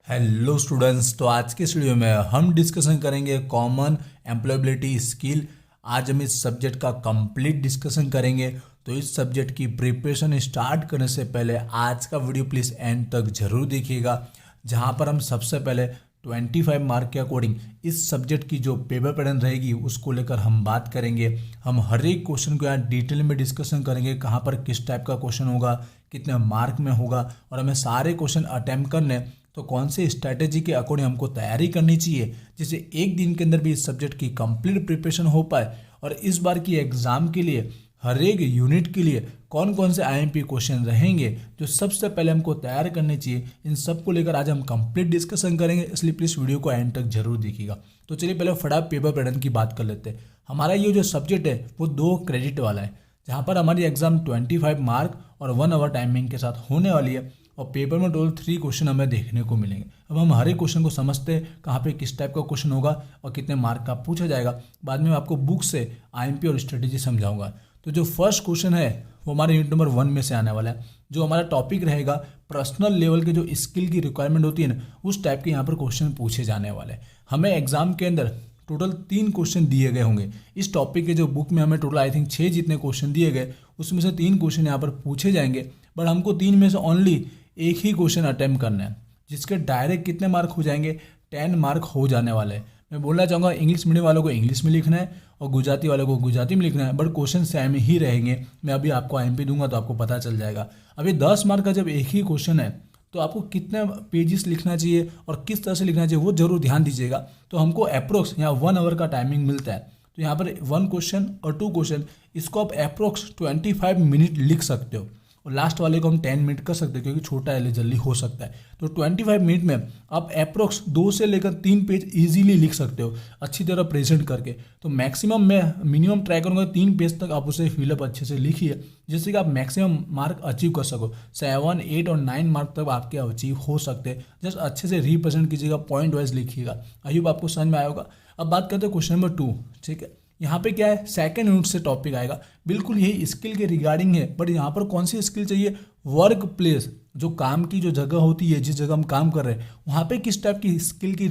Hello students, तो आज के इस वीडियो में हम डिस्कशन करेंगे कॉमन एम्प्लॉयबिलिटी स्किल। आज हम इस सब्जेक्ट का कंप्लीट डिस्कशन करेंगे। तो इस सब्जेक्ट की प्रिपरेशन स्टार्ट करने से पहले आज का वीडियो प्लीज़ एंड तक जरूर देखिएगा, जहां पर हम सबसे पहले 25 मार्क के अकॉर्डिंग इस सब्जेक्ट की जो पेपर पैटर्न रहेगी उसको लेकर हम बात करेंगे। हम हर एक क्वेश्चन को यहाँ डिटेल में डिस्कशन करेंगे, कहाँ पर किस टाइप का क्वेश्चन होगा, कितने मार्क में होगा, और हमें सारे क्वेश्चन अटेम्प्ट करने तो कौन से स्ट्रैटेजी के अकॉर्डिंग हमको तैयारी करनी चाहिए, जिससे एक दिन के अंदर भी इस सब्जेक्ट की कंप्लीट प्रिपरेशन हो पाए। और इस बार की एग्जाम के लिए हर एक यूनिट के लिए कौन कौन से आईएमपी क्वेश्चन रहेंगे जो सबसे पहले हमको तैयार करने चाहिए, इन सब को लेकर आज हम कंप्लीट डिस्कशन करेंगे। इसलिए प्लीज़ वीडियो को एंड तक जरूर देखिएगा। तो चलिए पहले फटाफट पेपर पैटर्न की बात कर लेते हैं। हमारा ये जो सब्जेक्ट है वो 2 क्रेडिट वाला है, जहाँ पर हमारी एग्जाम 25 मार्क और 1 आवर टाइमिंग के साथ होने वाली है। और पेपर में टोटल 3 क्वेश्चन हमें देखने को मिलेंगे। अब हम हर एक क्वेश्चन को समझते हैं, कहाँ पे किस टाइप का क्वेश्चन होगा और कितने मार्क का पूछा जाएगा। बाद में मैं आपको बुक से आईएमपी और स्ट्रेटेजी समझाऊंगा। तो जो फर्स्ट क्वेश्चन है वो हमारे यूनिट नंबर 1 में से आने वाला है। जो हमारा टॉपिक रहेगा पर्सनल लेवल के जो स्किल की रिक्वायरमेंट होती है ना, उस टाइप के यहाँ पर क्वेश्चन पूछे जाने वाले हैं। हमें एग्जाम के अंदर टोटल 3 क्वेश्चन दिए गए होंगे इस टॉपिक के। जो बुक में हमें टोटल आई थिंक 6 जितने क्वेश्चन दिए गए, उसमें से 3 क्वेश्चन यहाँ पर पूछे जाएंगे। बट हमको 3 में से ओनली एक ही क्वेश्चन अटेम्प्ट करना है, जिसके डायरेक्ट कितने मार्क हो जाएंगे, 10 मार्क हो जाने वाले हैं। मैं बोलना चाहूँगा इंग्लिश मीडियम वालों को इंग्लिश में लिखना है और गुजराती वालों को गुजराती में लिखना है, बट क्वेश्चन सेम ही रहेंगे। मैं अभी आपको आईएमपी दूंगा तो आपको पता चल जाएगा। अभी 10 मार्क का जब एक ही क्वेश्चन है तो आपको कितने पेजेस लिखना चाहिए और किस तरह से लिखना चाहिए वो जरूर ध्यान दीजिएगा। तो हमको अप्रोक्स यहाँ 1 आवर का टाइमिंग मिलता है। तो यहाँ पर 1 क्वेश्चन और 2 क्वेश्चन, इसको आप अप्रोक्स 25 मिनट लिख सकते हो, और लास्ट वाले को हम 10 मिनट कर सकते हैं क्योंकि छोटा है, जल्दी हो सकता है। तो 25 मिनट में आप अप्रोक्स 2 से लेकर 3 पेज इजीली लिख सकते हो अच्छी तरह प्रेजेंट करके। तो मैक्सिमम मैं मिनिमम ट्राई करूँगा 3 पेज तक आप उसे फिलअप अच्छे से लिखिए, जिससे कि आप मैक्सिमम मार्क अचीव कर सको। 7, 8 और 9 मार्क तक आपके अचीव हो सकते हैं। जस्ट अच्छे से रिप्रेजेंट कीजिएगा, पॉइंट वाइज लिखिएगा। आई होप आपको समझ में आया होगा। अब बात करते हैं क्वेश्चन नंबर 2। ठीक है, यहाँ पे क्या है, सेकंड यूनिट से टॉपिक आएगा, बिल्कुल यही स्किल के रिगार्डिंग है। बट यहाँ पर कौन सी स्किल चाहिए, वर्क प्लेस, जो काम की जो जगह होती है, जिस जगह हम काम कर रहे हैं वहाँ पे किस टाइप की स्किल की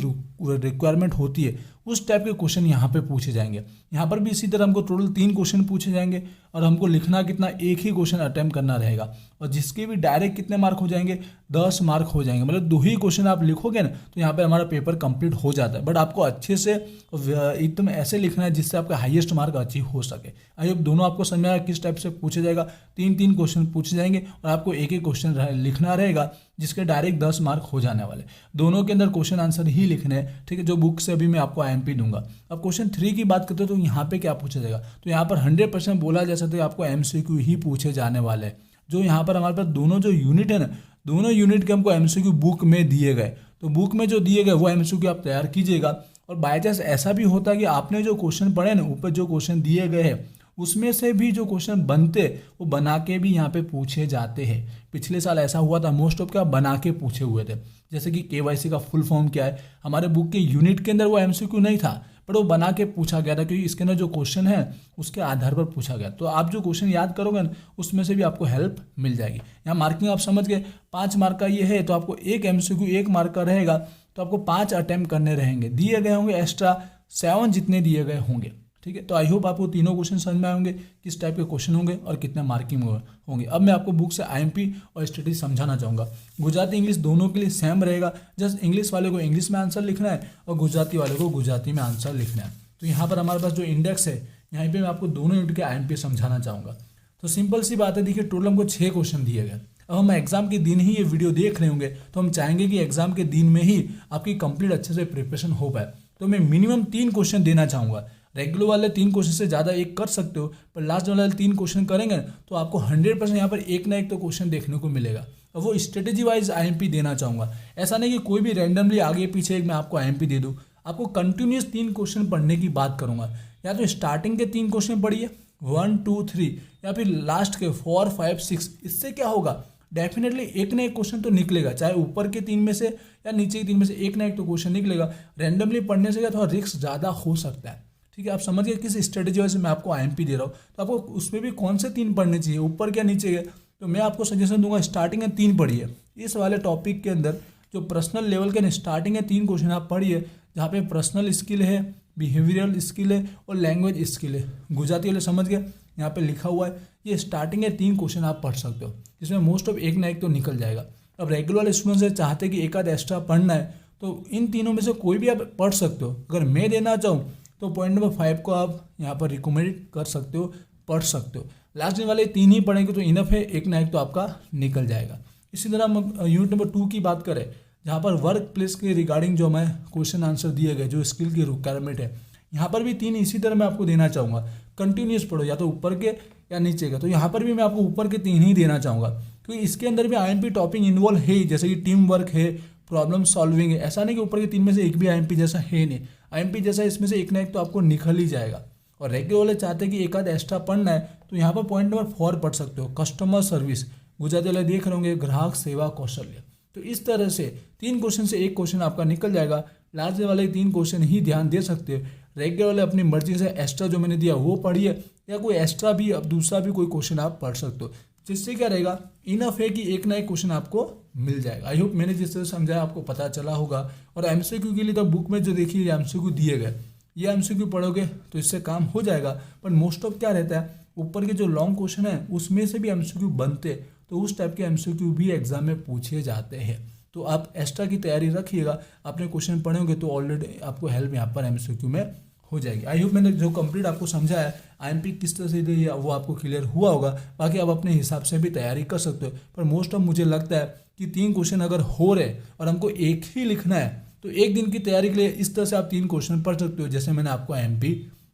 रिक्वायरमेंट होती है, उस टाइप के क्वेश्चन यहाँ पे पूछे जाएंगे। यहाँ पर भी इसी तरह हमको टोटल 3 क्वेश्चन पूछे जाएंगे और हमको लिखना कितना, एक ही क्वेश्चन अटेम्प्ट करना रहेगा। और जिसके भी डायरेक्ट कितने मार्क हो जाएंगे, 10 मार्क हो जाएंगे। मतलब 2 ही क्वेश्चन आप लिखोगे ना तो यहाँ पे हमारा पेपर कंप्लीट हो जाता है। बट आपको अच्छे से एकदम ऐसे लिखना है जिससे आपका हाईएस्ट मार्क अचीव हो सके। आई होप दोनों आपको समझ में आया किस टाइप से पूछे जाएगा। 3 क्वेश्चन पूछे जाएंगे और आपको एक एक क्वेश्चन लिखना रहेगा, जिसके डायरेक्ट 10 मार्क हो जाने वाले। दोनों के अंदर क्वेश्चन आंसर ही लिखने हैं। ठीक है, जो बुक से अभी मैं आपको आईएमपी दूंगा। अब क्वेश्चन 3 की बात करते हो तो यहाँ पे क्या पूछा जाएगा, तो यहाँ पर 100% बोला जा सकता है आपको एमसीक्यू ही पूछे जाने वाले हैं। जो यहाँ पर हमारे पास दोनों जो यूनिट है ना, दोनों यूनिट के हमको एमसीक्यू बुक में दिए गए। तो बुक में जो दिए गए वो एमसीक्यू आप तैयार कीजिएगा। और बाय चांस ऐसा भी होता है कि आपने जो क्वेश्चन पढ़े ना, ऊपर जो क्वेश्चन दिए गए हैं उसमें से भी जो क्वेश्चन बनते वो बना के भी यहाँ पे पूछे जाते हैं। पिछले साल ऐसा हुआ था, मोस्ट ऑफ क्या बना के पूछे हुए थे। जैसे कि केवाईसी का फुल फॉर्म क्या है, हमारे बुक के यूनिट के अंदर वो एमसीक्यू नहीं था, बट वो बना के पूछा गया था, क्योंकि इसके अंदर जो क्वेश्चन है उसके आधार पर पूछा गया। तो आप जो क्वेश्चन याद करोगे ना उसमें से भी आपको हेल्प मिल जाएगी। यहाँ मार्किंग आप समझ गए, 5 मार्क का ये है तो आपको एक एमसीक्यू 1 मार्क का रहेगा, तो आपको 5 अटेम्प्ट करने रहेंगे। दिए गए होंगे एक्स्ट्रा 7 जितने दिए गए होंगे। ठीक है, तो आई होप आपको तीनों क्वेश्चन समझ में आए होंगे, किस टाइप के क्वेश्चन होंगे और कितने मार्किंग होंगे। अब मैं आपको बुक से आईएमपी और स्ट्रेटेजी समझाना चाहूँगा। गुजराती इंग्लिश दोनों के लिए सेम रहेगा, जस्ट इंग्लिश वाले को इंग्लिश में आंसर लिखना है और गुजराती वाले को गुजराती में आंसर लिखना है। तो यहाँ पर हमारे पास जो इंडेक्स है, यहाँ पे मैं आपको दोनों यूनिट के आईएमपी समझाना चाहूँगा। तो सिंपल सी बात है, देखिए टोटल हमको 6 क्वेश्चन दिए गए। अब हम एग्जाम के दिन ही ये वीडियो देख रहे होंगे तो हम चाहेंगे कि एग्जाम के दिन में ही आपकी कंप्लीट अच्छे से प्रिपरेशन हो पाए। तो मैं मिनिमम 3 क्वेश्चन देना चाहूँगा। रेगुलर वाले 3 क्वेश्चन से ज़्यादा एक कर सकते हो, पर लास्ट वाले 3 क्वेश्चन करेंगे तो आपको 100% यहाँ पर एक ना एक तो क्वेश्चन देखने को मिलेगा। और वो स्ट्रेटेजी वाइज आईएमपी देना चाहूँगा। ऐसा नहीं कि कोई भी रैंडमली आगे पीछे मैं आपको आईएमपी दे दूँ। आपको कंटिन्यूस 3 क्वेश्चन पढ़ने की बात करूँगा। या तो स्टार्टिंग के 3 क्वेश्चन पढ़िए 1, 2, 3, या फिर लास्ट के 4, 5, 6। इससे क्या होगा, डेफिनेटली एक ना एक क्वेश्चन तो निकलेगा, चाहे ऊपर के 3 में से या नीचे के 3 में से एक ना एक तो क्वेश्चन निकलेगा। रैंडमली पढ़ने से क्या थोड़ा रिस्क ज़्यादा हो सकता है। ठीक है, आप समझ गए किस स्ट्रेटेजी वजह से मैं आपको आईएमपी दे रहा हूँ। तो आपको उसमें भी कौन से 3 पढ़ने चाहिए, ऊपर क्या नीचे के। तो मैं आपको सजेशन दूंगा स्टार्टिंग में 3 पढ़िए। इस वाले टॉपिक के अंदर जो पर्सनल लेवल के स्टार्टिंग है 3 क्वेश्चन आप पढ़िए, जहाँ पे पर्सनल स्किल है, बिहेवियरल स्किल है और लैंग्वेज स्किल है। गुजराती वाले समझ गए, यहाँ पे लिखा हुआ है, ये स्टार्टिंग है 3 क्वेश्चन आप पढ़ सकते हो, जिसमें मोस्ट ऑफ एक ना एक तो निकल जाएगा। अब रेगुलर स्टूडेंट से चाहते कि एक आध एक्स्ट्रा पढ़ना है तो इन तीनों में से कोई भी आप पढ़ सकते हो। अगर मैं देना चाहूँ तो पॉइंट नंबर 5 को आप यहाँ पर रिकमेंड कर सकते हो, पढ़ सकते हो। लास्ट दिन वाले 3 ही पढ़ेंगे तो इनफ है, एक ना एक तो आपका निकल जाएगा। इसी तरह हम यूनिट नंबर 2 की बात करें, जहाँ पर वर्क प्लेस के रिगार्डिंग जो हमें क्वेश्चन आंसर दिए गए, जो स्किल की रिक्वायरमेंट है, यहाँ पर भी 3 इसी तरह मैं आपको देना चाहूँगा। कंटिन्यूस पढ़ो, या तो ऊपर के या नीचे का। तो यहाँ पर भी मैं आपको ऊपर के 3 ही देना चाहूँगा, क्योंकि इसके अंदर भी आईएमपी टॉपिक इन्वॉल्व है ही, जैसे कि टीम वर्क है, प्रॉब्लम सॉल्विंग है। ऐसा नहीं कि ऊपर के 3 में से एक भी आईएमपी जैसा है नहीं, आईएमपी जैसा इसमें से एक ना एक तो आपको निकल ही जाएगा। और रेगुलर वाले चाहते हैं कि एक आध एक्स्ट्रा पढ़ना है तो यहाँ पर पॉइंट नंबर 4 पढ़ सकते हो, कस्टमर सर्विस। गुजराती वाले देख रहे होंगे, ग्राहक सेवा कौशल्य। तो इस तरह से 3 क्वेश्चन से एक क्वेश्चन आपका निकल जाएगा। लास्ट वाले 3 क्वेश्चन ही ध्यान दे सकते हो। रेगुलर वाले अपनी मर्जी से एक्स्ट्रा जो मैंने दिया वो पढ़िए, या कोई एक्स्ट्रा भी अब दूसरा भी कोई क्वेश्चन आप पढ़ सकते हो, जिससे क्या रहेगा, इनफ है कि एक ना एक क्वेश्चन आपको मिल जाएगा। आई होप मैंने जिस तरह समझाया आपको पता चला होगा। और एमसीक्यू के लिए तो बुक में जो देखिए एमसीक्यू दिए गए, ये एमसीक्यू पढ़ोगे तो इससे काम हो जाएगा। पर मोस्ट ऑफ क्या रहता है, ऊपर के जो लॉन्ग क्वेश्चन है उसमें से भी एमसीक्यू बनते, तो उस टाइप के एमसीक्यू भी एग्जाम में पूछे जाते हैं। तो आप एक्स्ट्रा की तैयारी रखिएगा, अपने क्वेश्चन पढ़ोगे तो ऑलरेडी आपको हेल्प यहाँ पर एमसीक्यू में हो जाएगी। आई होप मैंने जो कंप्लीट आपको समझाया आईएमपी किस तरह से दी वो आपको क्लियर हुआ होगा। बाकी आप अपने हिसाब से भी तैयारी कर सकते हो। पर मोस्ट ऑफ मुझे लगता है कि 3 क्वेश्चन अगर हो रहे और हमको एक ही लिखना है तो एक दिन की तैयारी के लिए इस तरह से आप 3 क्वेश्चन पढ़ सकते हो, जैसे मैंने आपको आईएमपी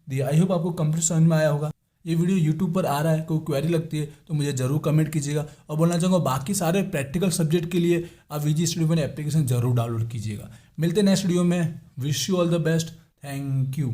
दिया। आई होप आपको कंप्लीट समझ में आया होगा। ये वीडियो यूट्यूब पर आ रहा है, कोई क्वेरी लगती है तो मुझे जरूर कमेंट कीजिएगा। और बोलना चाहूँगा बाकी सारे प्रैक्टिकल सब्जेक्ट के लिए आप वीजी स्टूडियो में एप्लीकेशन जरूर डाउनलोड कीजिएगा। मिलते हैं नेक्स्ट वीडियो में। Wish you all the best. Thank you.